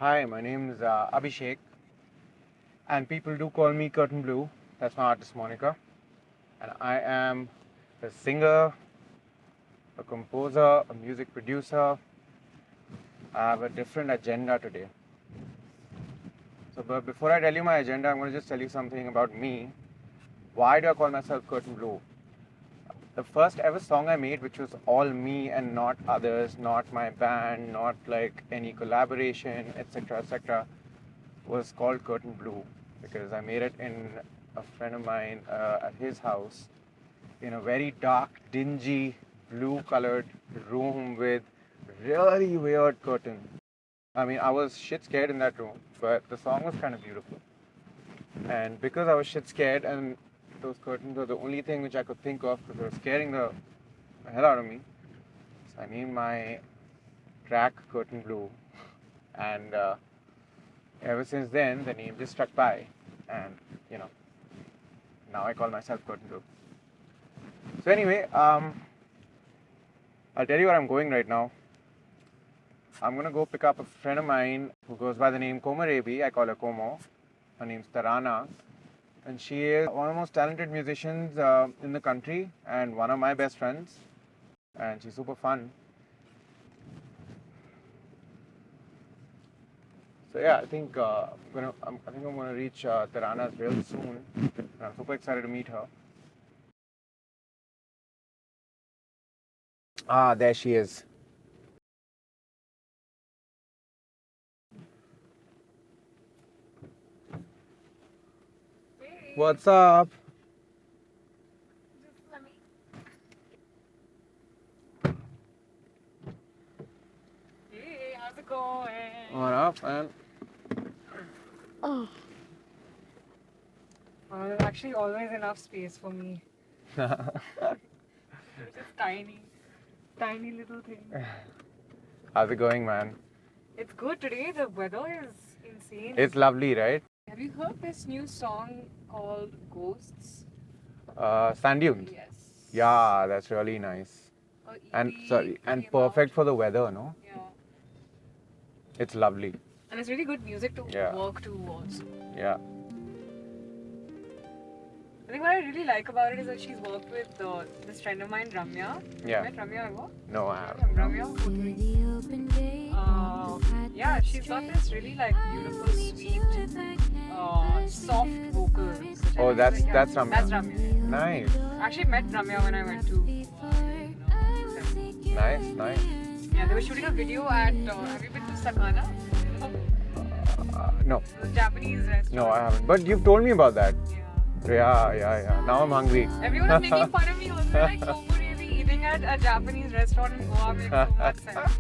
Hi, my name is Abhishek, and people do call me Curtain Blue. That's my artist moniker. And I am a singer, a composer, a music producer. I have a different agenda today. But before I tell you my agenda, I'm going to just tell you something about me. Why do I call myself Curtain Blue? The first ever song I made, which was all me and not others, not my band, not like any collaboration, etc., was called Curtain Blue because I made it in a friend of mine at his house in a very dark, dingy, blue colored room with really weird curtain. I mean, I was shit scared in that room, but the song was kind of beautiful. And because I was shit scared and those curtains were the only thing which I could think of because they were scaring the hell out of me, so I named my track Curtain Blue. And ever since then, the name just stuck by. And, now I call myself Curtain Blue. So anyway, I'll tell you where I'm going right now. I'm going to go pick up a friend of mine who goes by the name Komarebi. I call her Komo. Her name's Tarana. And she is one of the most talented musicians in the country and one of my best friends. And she's super fun. So yeah, I think I'm gonna reach Tarana's real soon. And I'm super excited to meet her. Ah, there she is. Hey, What's up? just let me. Hey, how's it going? What up, man? Oh. There's actually always enough space for me. It's just tiny, tiny little thing. How's it going, man? It's good today. The weather is insane. It's lovely, right? Have you heard this new song called Ghosts? Sand dunes. Yes. Yeah, that's really nice. And perfect for the weather, no? Yeah. It's lovely. And it's really good music to Yeah. work to also. Yeah. I think what I really like about it is that she's worked with this friend of mine, Ramya. Yeah. Met Ramya ever? No, I haven't. Ramya Puturi. Yeah, she's got this really like beautiful, sweet, soft vocals. which I Oh, really that's like. that's Ramya. That's Ramya. Nice, I actually met Ramya when I went to. nice. Yeah, they were shooting a video at. Have you been to Sakana? No, The Japanese restaurant. no, I haven't. But you've told me about that. Yeah. Yeah. Now I'm hungry. Everyone was making fun of me also, like, really eating at a Japanese restaurant in Goa makes so much sense.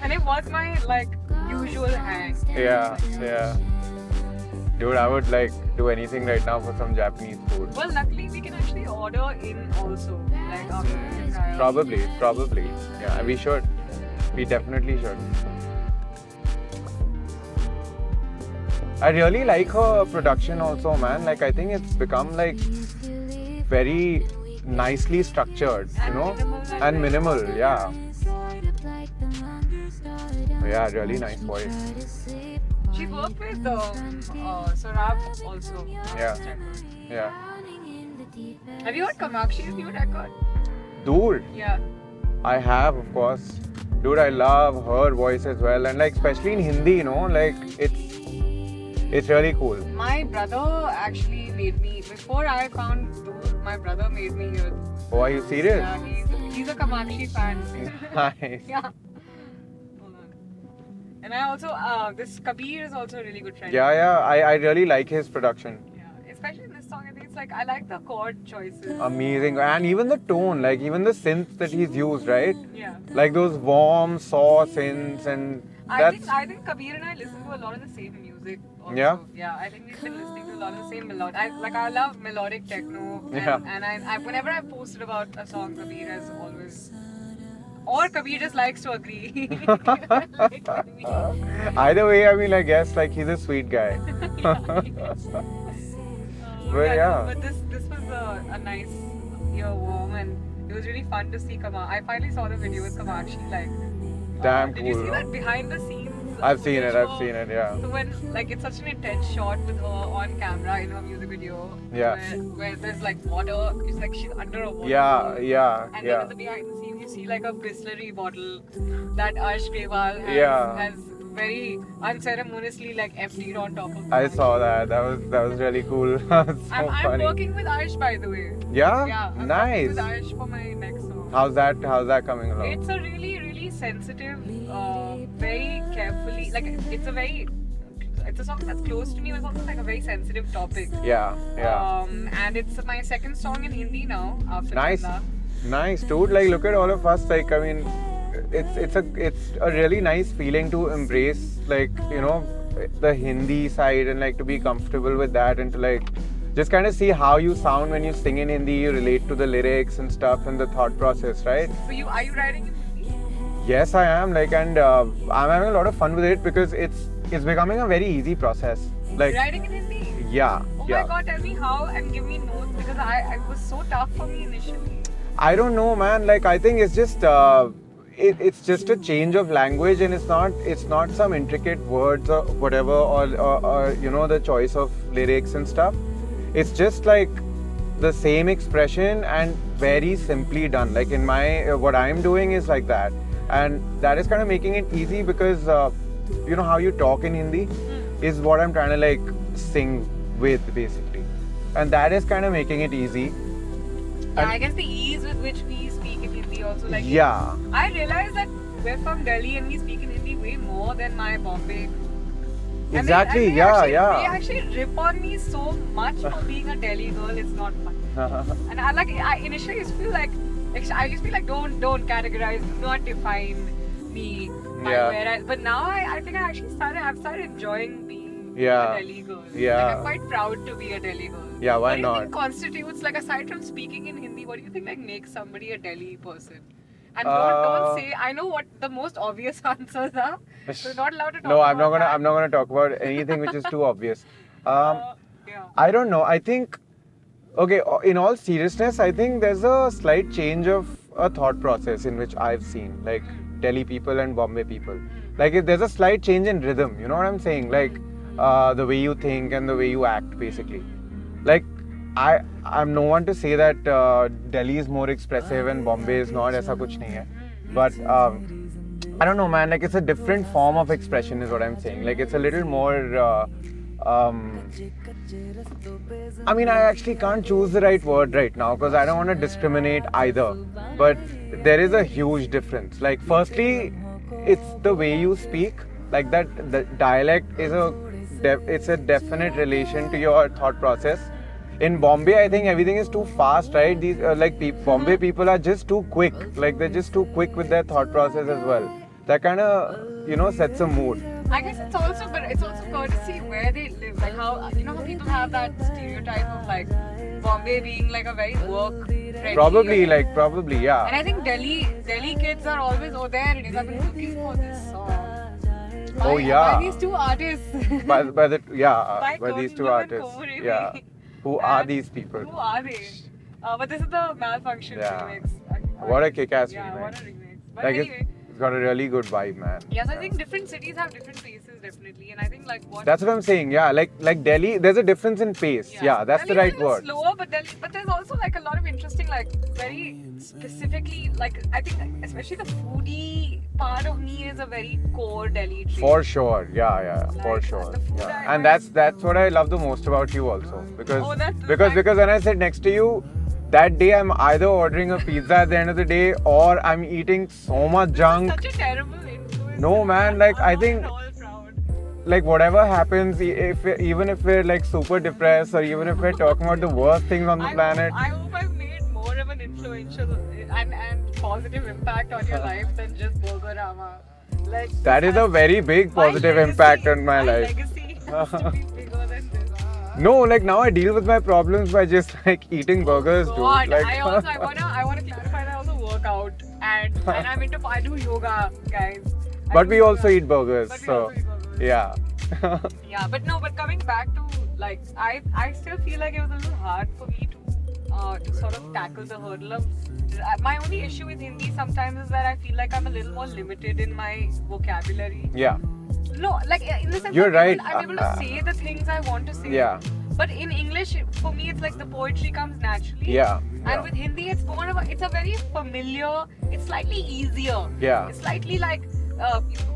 And it was my, like, usual hang. Yeah. Dude, I would like do anything right now for some Japanese food. Well, luckily we can actually order in also, like, after we try. Probably. Yeah, we should. We definitely should. I really like her production also, man. Like, I think it's become like very nicely structured, you know, and minimal. Yeah. Yeah, really nice voice. She worked with Saurabh also. Yeah. Have you heard Kamakshi's new record? Dude, Yeah. I have, of course. Dude, I love her voice as well, and like especially in Hindi, you know, like it's really cool. My brother actually made me, before I found Door, my brother made me hear. Oh, are you serious? Yeah, he's a Kamakshi fan. Nice. Yeah. Hold on. And I also, this Kabir is also a really good friend. Yeah. I really like his production. Yeah. Especially in this song, I think it's like, I like the chord choices. Amazing, and even the tone, like even the synths that he's used, right? Yeah. Like those warm, saw synths, and that's I think Kabir and I listen to a lot of the same music. Also. Yeah? Yeah, I think we've been listening to a lot of the same melodic. I love melodic techno. And, Yeah. and I whenever I've posted about a song, Kabir has always. Or Kabir just likes to agree. Like with me. either way. I mean, I guess like he's a sweet guy. Yeah. But this was a nice earworm, and it was really fun to see Kamakshi. I finally saw the video with Kamakshi. Like, Damn did you cool, see no? that behind the scenes I've seen it. I've visual. seen it. Yeah. So when like it's such an intense shot with her on camera in her music video. Yeah. Where there's like water. It's like she's under a water. Yeah. Yeah. And then Yeah. in the behind the scenes, you see like a Bisleri bottle that Arsh Grewal has very unceremoniously like emptied on top of. I saw that. That was really cool. So I'm funny. working with Arsh, by the way. Yeah. Yeah. I'm working Nice. with Arsh for my next song. How's that coming along? It's a really, really sensitive, very carefully, like it's a song that's close to me, but it's also like a very sensitive topic. Yeah. Yeah. And it's my second song in Hindi now after Nice. Chilla. Nice, dude. Like, look at all of us. Like, I mean, it's a really nice feeling to embrace, like, you know, the Hindi side and like to be comfortable with that and to like just kind of see how you sound when you sing in Hindi. You relate to the lyrics and stuff and the thought process, right? So are you writing in Hindi? Yes, I am. Like, and I'm having a lot of fun with it because it's becoming a very easy process. Like, Writing in Hindi? yeah, Oh yeah. my god, tell me how and give me notes because it was so tough for me initially. I don't know, man. Like, I think it's just it's just a change of language, and it's not some intricate words or whatever, or you know, the choice of lyrics and stuff. It's just like the same expression and very simply done. Like in my what I'm doing is like that, and that is kind of making it easy because you know how you talk in Hindi is what I'm trying to like sing with basically, and that is kind of making it easy. Yeah, I guess the ease with which we speak in Hindi also like. Yeah. I realized that we're from Delhi and we speak in Hindi way more than my Bombay. And Exactly. they Yeah. actually, Yeah. They actually rip on me so much for being a Delhi girl. It's not fun. And I initially used to feel like I used to be like, don't categorize, do not define me by Yeah. where I. But now I think I've started enjoying being Yeah. a Delhi girl. Yeah. Like I'm quite proud to be a Delhi girl. Yeah, why What do you not? think constitutes, like, aside from speaking in Hindi, what do you think like makes somebody a Delhi person? And Uh, don't say. I know what the most obvious answers are. So you're not allowed to talk. No, I'm about not that. gonna talk about anything which is too obvious. Yeah. I don't know. I think, okay, in all seriousness, I think there's a slight change of a thought process in which I've seen, like Delhi people and Bombay people. Like there's a slight change in rhythm. You know what I'm saying? Like the way you think and the way you act, basically. Like I'm no one to say that Delhi is more expressive and Bombay is not. ऐसा कुछ नहीं है. But I don't know, man. Like it's a different form of expression, is what I'm saying. Like it's a little more. I mean, I actually can't choose the right word right now because I don't want to discriminate either. But there is a huge difference. Like, firstly, it's the way you speak. Like that, the dialect is it's a definite relation to your thought process. In Bombay, I think everything is too fast, right? These Bombay people are just too quick. Like they're just too quick with their thought process as well. That kind of, you know, sets a mood. I guess it's also courtesy where they live. Like how how people have that stereotype of like Bombay being like a very work friendly. Probably, yeah. And I think Delhi kids are always there. And I've been looking for this song. Oh, yeah. By these two artists. by these two Kotundu and artists. Komuri. Yeah. Who are these people? Who are they? But this is the Malfunction Yeah. remix. What a kick-ass Yeah, remix. what a remix. But Like anyway. it's got a really good vibe, man. Yes, I think different cities have different paces, definitely, and I think like what. That's what I'm saying. Yeah, like Delhi, there's a difference in pace. Yeah, that's the Delhi right is a little word. Slower, but there's also like a lot of interesting, like very specifically, like I think especially the foodie part of me is a very core Delhi trait. For sure. Yeah, for Like, sure. the food Yeah. I And that's what I love the most about you also. Because Oh, that's the because fact. because when I sit next to you, that day I'm either ordering a pizza at the end of the day or I'm eating so much junk. Such a terrible influence. No, man, like, I I'm think- not at all proud. Like whatever happens, even if we're like super depressed or even if we're talking about the worst things on the planet, I hope I've made more of an influential and positive impact on your life than just Burgerama. Like that is a very big my positive legacy- impact on my life. legacy has to be bigger than this. No, like now I deal with my problems by just like eating burgers, dude. God, Like, I wanna clarify that I also work out and I do yoga, guys. I but do we yoga. also eat burgers, But we so also eat burgers. yeah. Yeah, but coming back to like I still feel like it was a little hard for me to sort of tackle the hurdle of my only issue with Hindi sometimes is that I feel like I'm a little more limited in my vocabulary. Yeah. No, like in the sense You're that right. I'm able to say the things I want to say. Yeah. But in English, for me, it's like the poetry comes naturally. Yeah. And with Hindi, it's more of it's a very familiar. It's slightly easier. Yeah. It's slightly like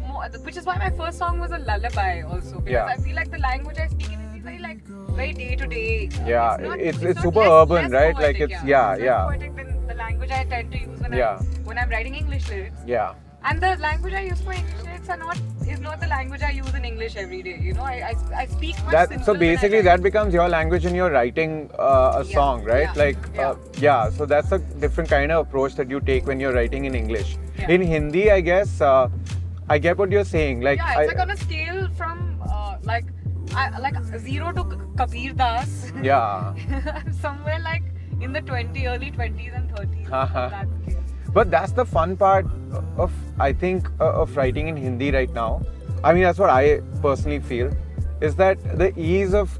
more, which is why my first song was a lullaby also, because Yeah. I feel like the language I speak in is very like very day to day. Yeah, not- it's not super less- urban, less right? poetic, Like it's yeah, It's less yeah, poetic than the language I tend to use when I'm writing English lyrics. yeah. And the language I use for English lyrics is not the language I use in English every day. You know, I speak much That simpler so when I basically write. that becomes your language when you're writing a Yeah, song, right? yeah, Like yeah. So that's a different kind of approach that you take when you're writing in English. Yeah. In Hindi, I guess I get what you're saying. Like Yeah, it's like on a scale from like 0 to Kabir Das. yeah. Somewhere like in the early 20s and 30s. That scale. But that's the fun part of I think of writing in Hindi right now. I mean that's what I personally feel is that the ease of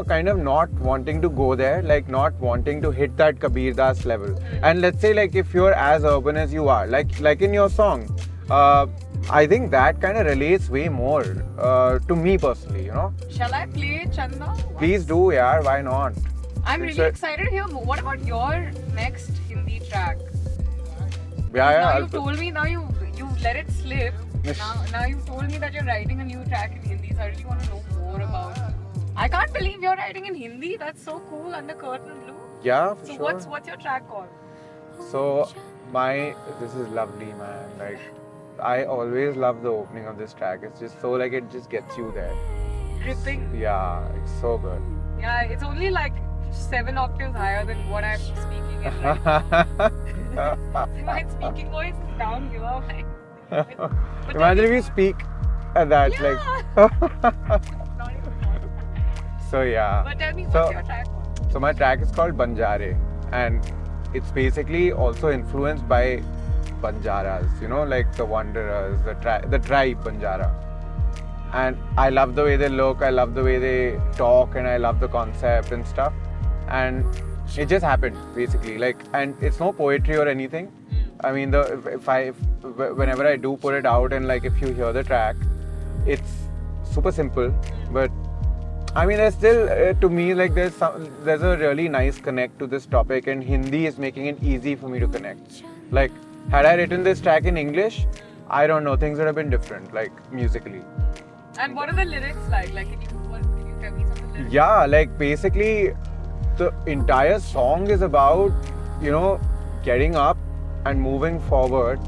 kind of not wanting to go there, like not wanting to hit that Kabir Das level. And let's say like if you're as urban as you are, like in your song, I think that kind of relates way more to me personally. Shall I play Chanda? Please do, yaar. Why not? I'm It's really a- excited to hear more. What about your next Hindi track? Yeah, Now yeah. you've told me, now you've let it slip. Now you've told me that you're writing a new track in Hindi, so I really want to know more about it. I can't believe you're writing in Hindi. That's so cool, Under Curtain Blue. Yeah, for So sure. what's your track called? So this is lovely, man. Like I always love the opening of this track. It's just so like it just gets you there. Gripping. Yeah, it's so good. Yeah, it's only like 7 octaves higher than what I'm speaking in. Like, my speaking voice is down here. Like, but Imagine if you speak at that, not even so yeah. But tell me, So- what's your track called? So my track is called Banjare, and it's basically also influenced by Banjaras, like the Wanderers, the tribe Banjara. And I love the way they look, I love the way they talk, and I love the concept and stuff. And it just happened basically, like, and it's no poetry or anything. I mean, whenever I do put it out, and like if you hear the track, it's super simple, but I mean, there's still to me like there's a really nice connect to this topic, and Hindi is making it easy for me to connect. Like, had I written this track in English, I don't know, things would have been different, like musically. And what are the lyrics like? Like, can you tell me some of the lyrics? Yeah, like basically, the entire song is about getting up and moving forward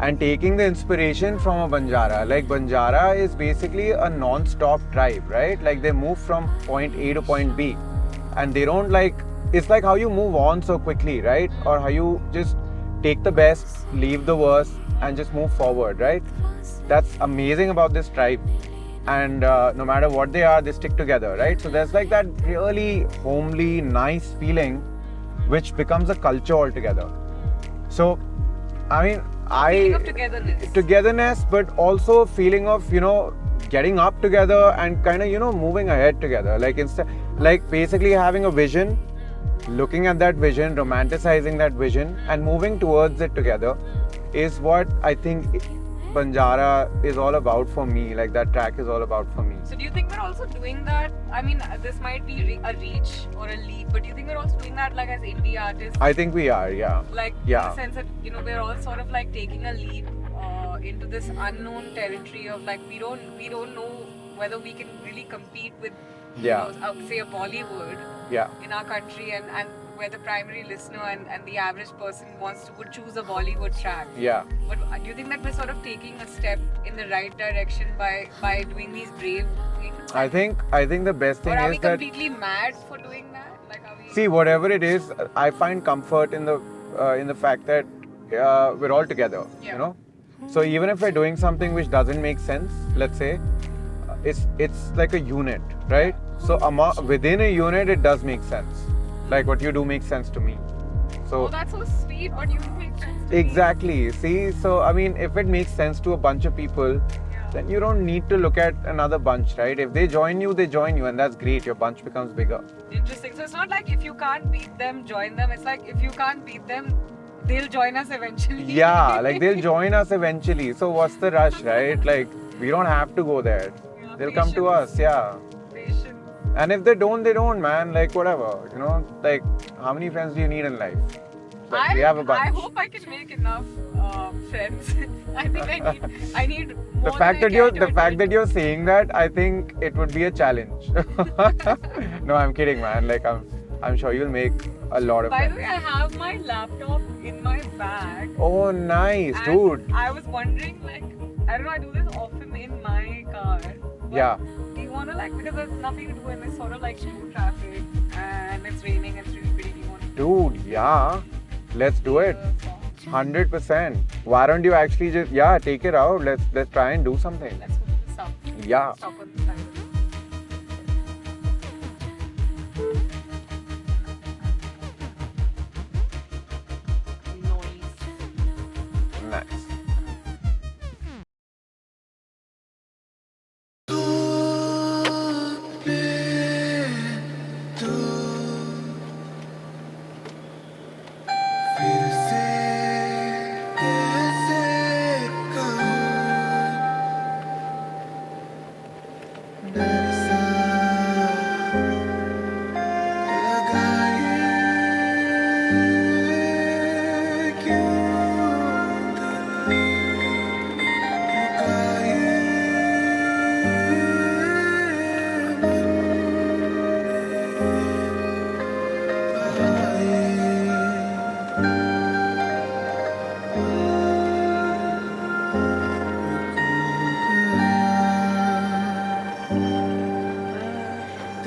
and taking the inspiration from a Banjara. Like Banjara is basically a non-stop tribe, right? Like they move from point A to point B, and they don't it's like how you move on so quickly, right? Or how you just take the best, leave the worst, and just move forward, right? That's amazing about this tribe. And no matter what they are, they stick together, right? So there's like that really homely, nice feeling which becomes a culture altogether. So, I mean, Feeling of togetherness. but also feeling of getting up together and kind of moving ahead together. Like basically having a vision, looking at that vision, romanticizing that vision, and moving towards it together is what I think Banjara is all about for me. Like that track is all about for me. So do you think we're also doing that? I mean, this might be a reach or a leap, but do you think we're also doing that like as indie artists? I think we are, yeah. Like Yeah. in the sense that we're all sort of like taking a leap into this unknown territory of like we don't know whether we can really compete with Yeah. say a Bollywood Yeah. in our country, and where the primary listener and the average person would choose a Bollywood track. Yeah. But do you think that we're sort of taking a step in the right direction by doing these brave things? I think the best thing Or are is we that completely mad for doing that? Like, are we? see, whatever it is, I find comfort in the fact that we're all together. Yeah. So even if we're doing something which doesn't make sense, let's say, it's like a unit, right? So within a unit, it does make sense. Like what you do makes sense to me. So Oh, that's so sweet. What you make sense to me. exactly. See, so I mean, if it makes sense to a bunch of people, Yeah. then you don't need to look at another bunch, right? If they join you, and that's great. Your bunch becomes bigger. Interesting. So it's not like if you can't beat them, join them. It's like if you can't beat them, they'll join us eventually. Yeah, like they'll join us eventually. So what's the rush, right? Like We don't have to go there. Yeah, They'll come to patience. us, yeah. Patience. And if they don't, man. Like, whatever. You know, like, how many friends do you need in life? Like, we have a bunch. I hope I can make enough friends. I think I need more The fact than that I can to admit. you're saying that, I think it would be a challenge. No, I'm kidding, man. Like, I'm sure you'll make a lot of By the friends. way, I have my laptop in my bag. Oh, nice, And dude. I was wondering, like, I don't know, I do this often in my car. But Yeah. do you want to, like, because there's nothing to do and it's sort of like slow traffic and it's raining and it's really pretty, do you want to Dude, yeah. Let's do it. the song? 100%. Why don't you actually just take it out? Let's try and do something. Let's go to the stop. Yeah. Stop on the side. Noise. Nice.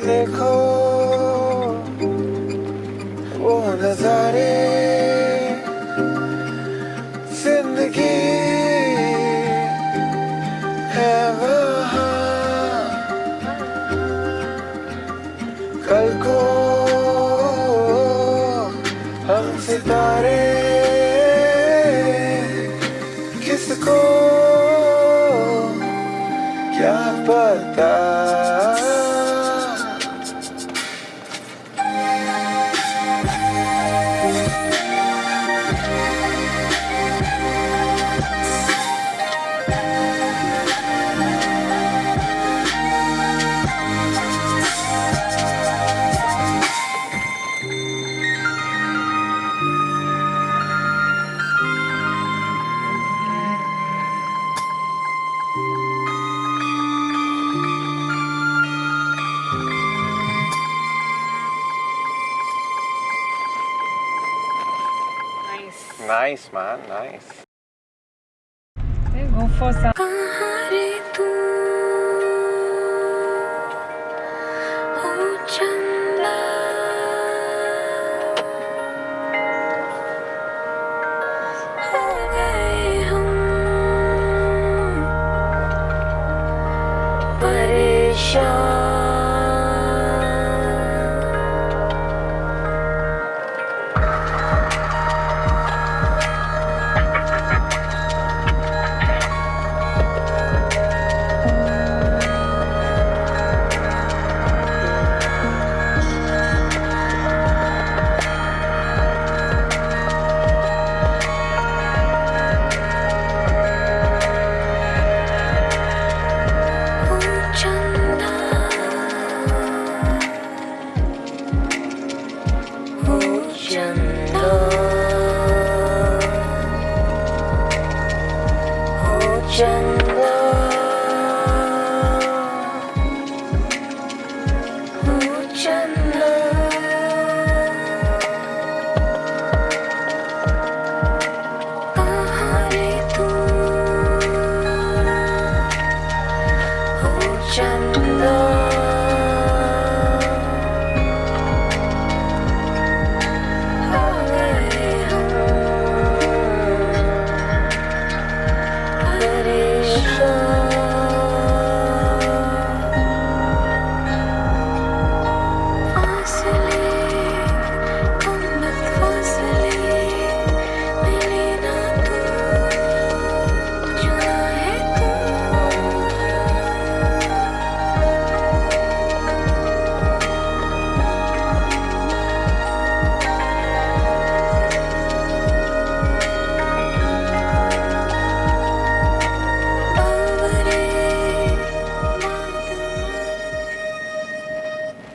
देखो वो नजारे जिंदगी है वहाँ कल को हम सितारे किसको क्या पता Nice. Nice, man. Nice. Okay, go for some. कहाँ रे तू ओ चंदा हो गए हम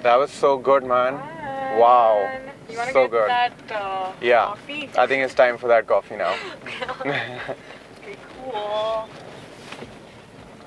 That was so good, man. Wow. You want to So get good. that Yeah. coffee? I think it's time for that coffee now. Okay, cool.